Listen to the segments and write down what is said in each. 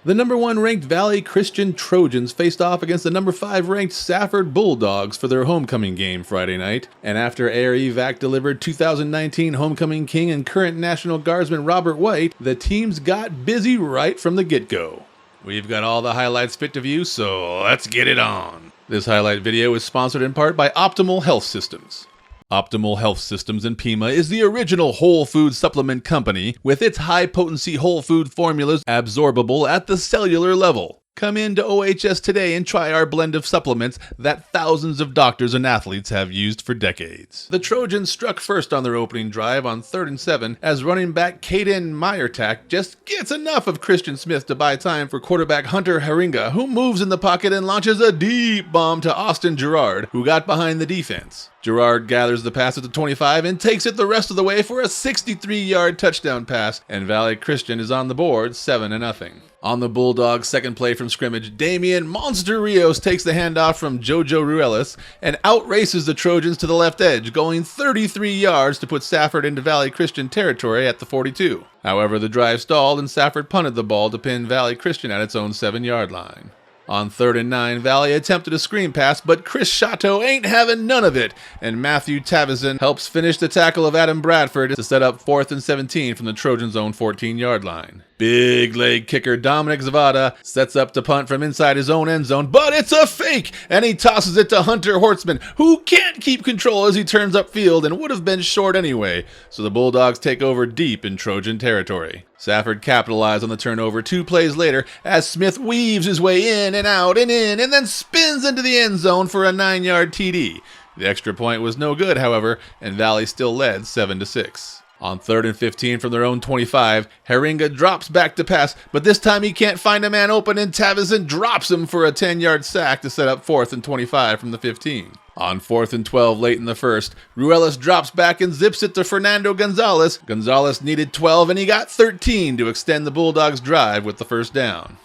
The number 1 ranked Valley Christian Trojans faced off against the number 5 ranked Safford Bulldogs for their homecoming game Friday night, and after Air Evac delivered 2019 homecoming king and current National Guardsman Robert White, the teams got busy right from the get-go. We've got all the highlights fit to view, so let's get it on. This highlight video is sponsored in part by Optimal Health Systems. Optimal Health Systems in Pima is the original whole food supplement company with its high-potency whole food formulas absorbable at the cellular level. Come into OHS today and try our blend of supplements that thousands of doctors and athletes have used for decades. The Trojans struck first on their opening drive on 3rd and 7 as running back Caden Meyertak just gets enough of Christian Smith to buy time for quarterback Hunter Haringa, who moves in the pocket and launches a deep bomb to Austin Gerard, who got behind the defense. Gerard gathers the pass at the 25 and takes it the rest of the way for a 63-yard touchdown pass, and Valley Christian is on the board 7-0. On the Bulldogs' second play from scrimmage, Damian Monster Rios takes the handoff from Jojo Ruelas and outraces the Trojans to the left edge, going 33 yards to put Safford into Valley Christian territory at the 42. However, the drive stalled and Safford punted the ball to pin Valley Christian at its own 7-yard line. On 3rd and 9, Valley attempted a screen pass, but Chris Chateau ain't having none of it, and Matthew Tavison helps finish the tackle of Adam Bradford to set up 4th and 17 from the Trojans' own 14-yard line. Big leg kicker Dominic Zavada sets up to punt from inside his own end zone, but it's a fake, and he tosses it to Hunter Hortzman, who can't keep control as he turns upfield and would have been short anyway, so the Bulldogs take over deep in Trojan territory. Safford capitalized on the turnover 2 plays later as Smith weaves his way in and out and in and then spins into the end zone for a 9-yard TD. The extra point was no good, however, and Valley still led 7-6. On 3rd and 15 from their own 25, Haringa drops back to pass, but this time he can't find a man open and Tavison drops him for a 10-yard sack to set up 4th and 25 from the 15. On 4th and 12 late in the first, Ruelas drops back and zips it to Fernando Gonzalez. Gonzalez needed 12 and he got 13 to extend the Bulldogs' drive with the first down.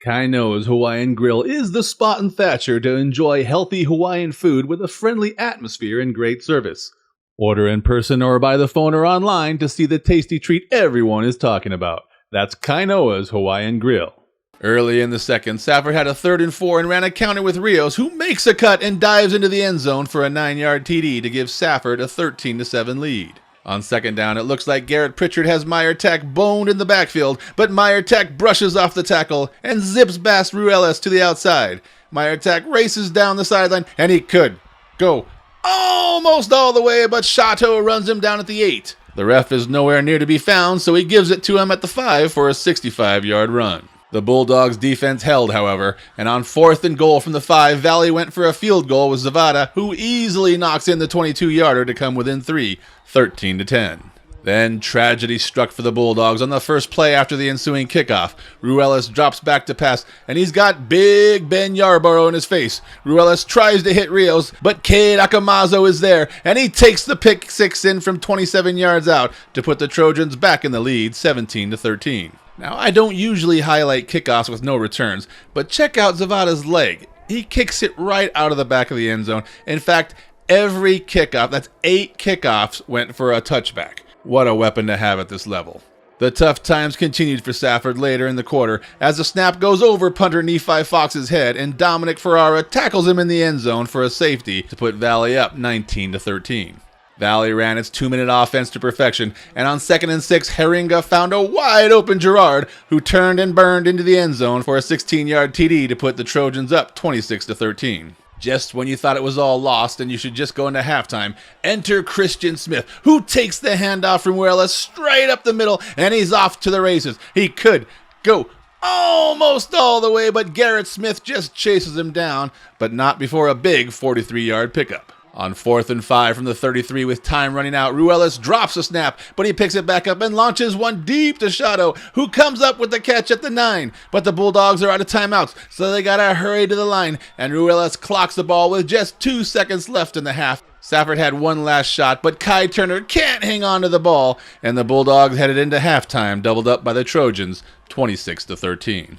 Kainoa's Hawaiian Grill is the spot in Thatcher to enjoy healthy Hawaiian food with a friendly atmosphere and great service. Order in person or by the phone or online to see the tasty treat everyone is talking about. That's Kainoa's Hawaiian Grill. Early in the second, Safford had a 3rd and 4 and ran a counter with Rios, who makes a cut and dives into the end zone for a 9-yard TD to give Safford a 13-7 lead. On 2nd down, it looks like Garrett Pritchard has Meyertak boned in the backfield, but Meyertak brushes off the tackle and zips past Ruelas to the outside. Meyertak races down the sideline, and he could go almost all the way, but Chateau runs him down at the 8. The ref is nowhere near to be found, so he gives it to him at the 5 for a 65-yard run. The Bulldogs' defense held, however, and on 4th and goal from the 5, Valley went for a field goal with Zavada, who easily knocks in the 22-yarder to come within 3, 13-10. Then tragedy struck for the Bulldogs on the first play after the ensuing kickoff. Ruelas drops back to pass, and he's got Big Ben Yarborough in his face. Ruelas tries to hit Rios, but Cade Akamazo is there, and he takes the pick 6 in from 27 yards out to put the Trojans back in the lead, 17-13. Now, I don't usually highlight kickoffs with no returns, but check out Zavada's leg. He kicks it right out of the back of the end zone. In fact, every kickoff, that's 8 kickoffs, went for a touchback. What a weapon to have at this level. The tough times continued for Safford later in the quarter as the snap goes over punter Nephi Fox's head and Dominic Ferrara tackles him in the end zone for a safety to put Valley up 19-13. Valley ran its 2-minute offense to perfection, and on 2nd and 6, Haringa found a wide-open Gerard, who turned and burned into the end zone for a 16-yard TD to put the Trojans up 26-13. Just when you thought it was all lost and you should just go into halftime, enter Christian Smith, who takes the handoff from Ruelas straight up the middle, and he's off to the races. He could go almost all the way, but Garrett Smith just chases him down, but not before a big 43-yard pickup. On 4th and 5 from the 33 with time running out, Ruelas drops a snap, but he picks it back up and launches one deep to Chateau, who comes up with the catch at the 9. But the Bulldogs are out of timeouts, so they gotta hurry to the line, and Ruelas clocks the ball with just 2 seconds left in the half. Safford had one last shot, but Kai Turner can't hang on to the ball, and the Bulldogs headed into halftime, doubled up by the Trojans, 26-13.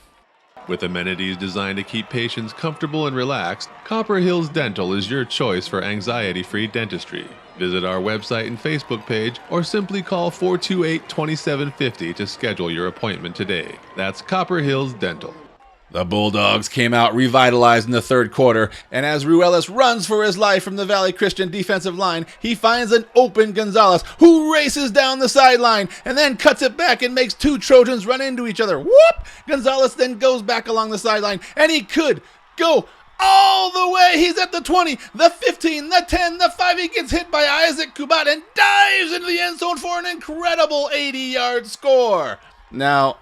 With amenities designed to keep patients comfortable and relaxed, Copper Hills Dental is your choice for anxiety-free dentistry. Visit our website and Facebook page or simply call 428-2750 to schedule your appointment today. That's Copper Hills Dental. The Bulldogs came out revitalized in the third quarter, and as Ruelas runs for his life from the Valley Christian defensive line, he finds an open Gonzalez, who races down the sideline and then cuts it back and makes two Trojans run into each other. Whoop! Gonzalez then goes back along the sideline, and he could go all the way. He's at the 20, the 15, the 10, the 5. He gets hit by Isaac Kubat and dives into the end zone for an incredible 80-yard score. Now,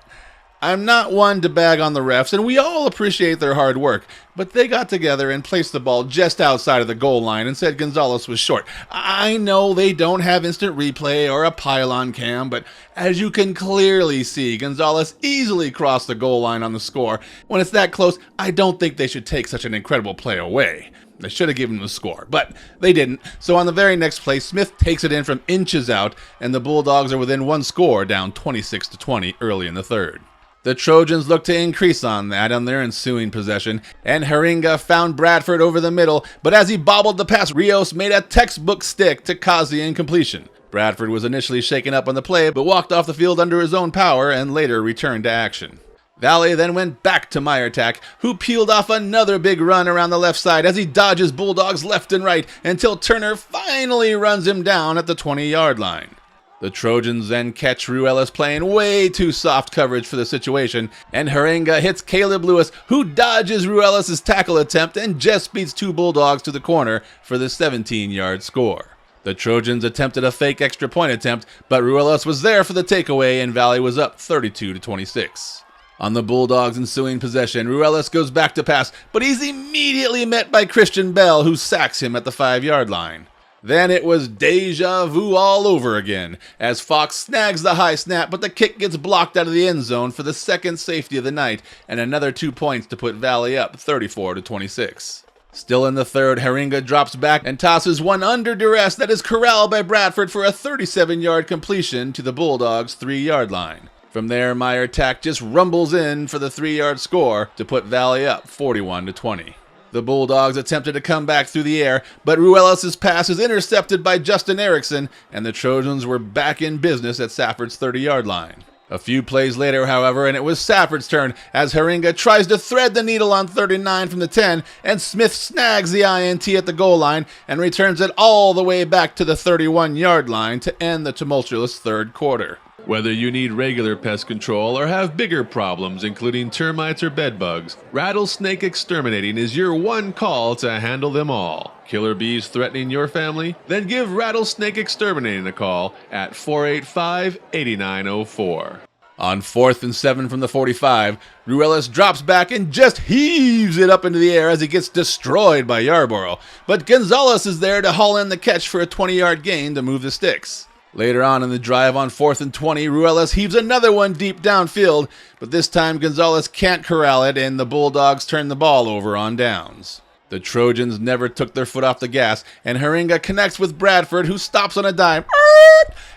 I'm not one to bag on the refs, and we all appreciate their hard work, but they got together and placed the ball just outside of the goal line and said Gonzalez was short. I know they don't have instant replay or a pylon cam, but as you can clearly see, Gonzalez easily crossed the goal line on the score. When it's that close, I don't think they should take such an incredible play away. They should have given him the score, but they didn't. So on the very next play, Smith takes it in from inches out, and the Bulldogs are within one score, down 26-20 early in the third. The Trojans looked to increase on that on their ensuing possession, and Haringa found Bradford over the middle, but as he bobbled the pass, Rios made a textbook stick to cause the incompletion. Bradford was initially shaken up on the play, but walked off the field under his own power and later returned to action. Valley then went back to Meyertak, who peeled off another big run around the left side as he dodges Bulldogs left and right until Turner finally runs him down at the 20-yard line. The Trojans then catch Ruelas playing way too soft coverage for the situation, and Haringa hits Caleb Lewis, who dodges Ruelas' tackle attempt and just beats two Bulldogs to the corner for the 17-yard score. The Trojans attempted a fake extra point attempt, but Ruelas was there for the takeaway and Valley was up 32-26. On the Bulldogs' ensuing possession, Ruelas goes back to pass, but he's immediately met by Christian Bell, who sacks him at the 5-yard line. Then it was deja vu all over again, as Fox snags the high snap, but the kick gets blocked out of the end zone for the second safety of the night, and another 2 points to put Valley up 34-26. Still in the third, Haringa drops back and tosses one under duress that is corralled by Bradford for a 37-yard completion to the Bulldogs' 3-yard line. From there, Meyertak just rumbles in for the 3-yard score to put Valley up 41-20. The Bulldogs attempted to come back through the air, but Ruelas' pass is intercepted by Justin Erickson, and the Trojans were back in business at Safford's 30-yard line. A few plays later, however, and it was Safford's turn as Haringa tries to thread the needle on 39 from the 10, and Smith snags the INT at the goal line and returns it all the way back to the 31-yard line to end the tumultuous third quarter. Whether you need regular pest control or have bigger problems, including termites or bedbugs, Rattlesnake Exterminating is your one call to handle them all. Killer bees threatening your family? Then give Rattlesnake Exterminating a call at 485-8904. On 4th and 7 from the 45, Ruelas drops back and just heaves it up into the air as he gets destroyed by Yarborough, but Gonzalez is there to haul in the catch for a 20-yard gain to move the sticks. Later on in the drive on 4th and 20, Ruelas heaves another one deep downfield, but this time Gonzalez can't corral it and the Bulldogs turn the ball over on downs. The Trojans never took their foot off the gas, and Haringa connects with Bradford, who stops on a dime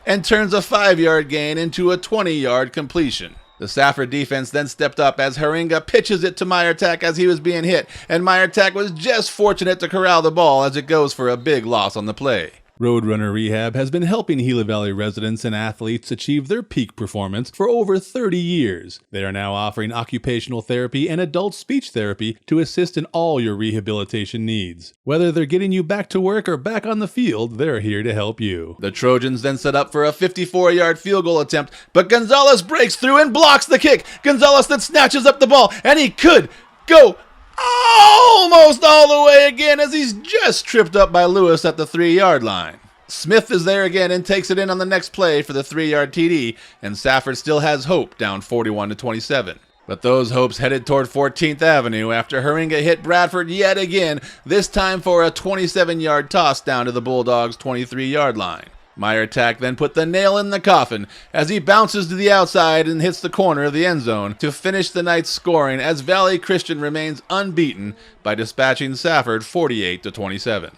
and turns a 5-yard gain into a 20-yard completion. The Safford defense then stepped up as Haringa pitches it to Meyertak as he was being hit, and Meyertak was just fortunate to corral the ball as it goes for a big loss on the play. Roadrunner Rehab has been helping Gila Valley residents and athletes achieve their peak performance for over 30 years. They are now offering occupational therapy and adult speech therapy to assist in all your rehabilitation needs. Whether they're getting you back to work or back on the field, they're here to help you. The Trojans then set up for a 54-yard field goal attempt, but Gonzalez breaks through and blocks the kick. Gonzalez then snatches up the ball, and he could go almost all the way again as he's just tripped up by Lewis at the 3-yard line. Smith is there again and takes it in on the next play for the 3-yard TD, and Safford still has hope down 41-27. But those hopes headed toward 14th Avenue after Haringa hit Bradford yet again, this time for a 27-yard toss down to the Bulldogs' 23-yard line. Meyertak then put the nail in the coffin as he bounces to the outside and hits the corner of the end zone to finish the night's scoring as Valley Christian remains unbeaten by dispatching Safford 48-27.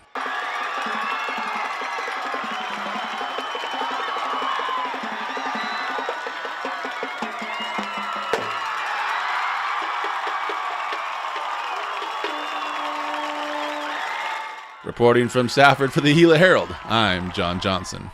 Reporting from Safford for the Gila Herald, I'm John Johnson.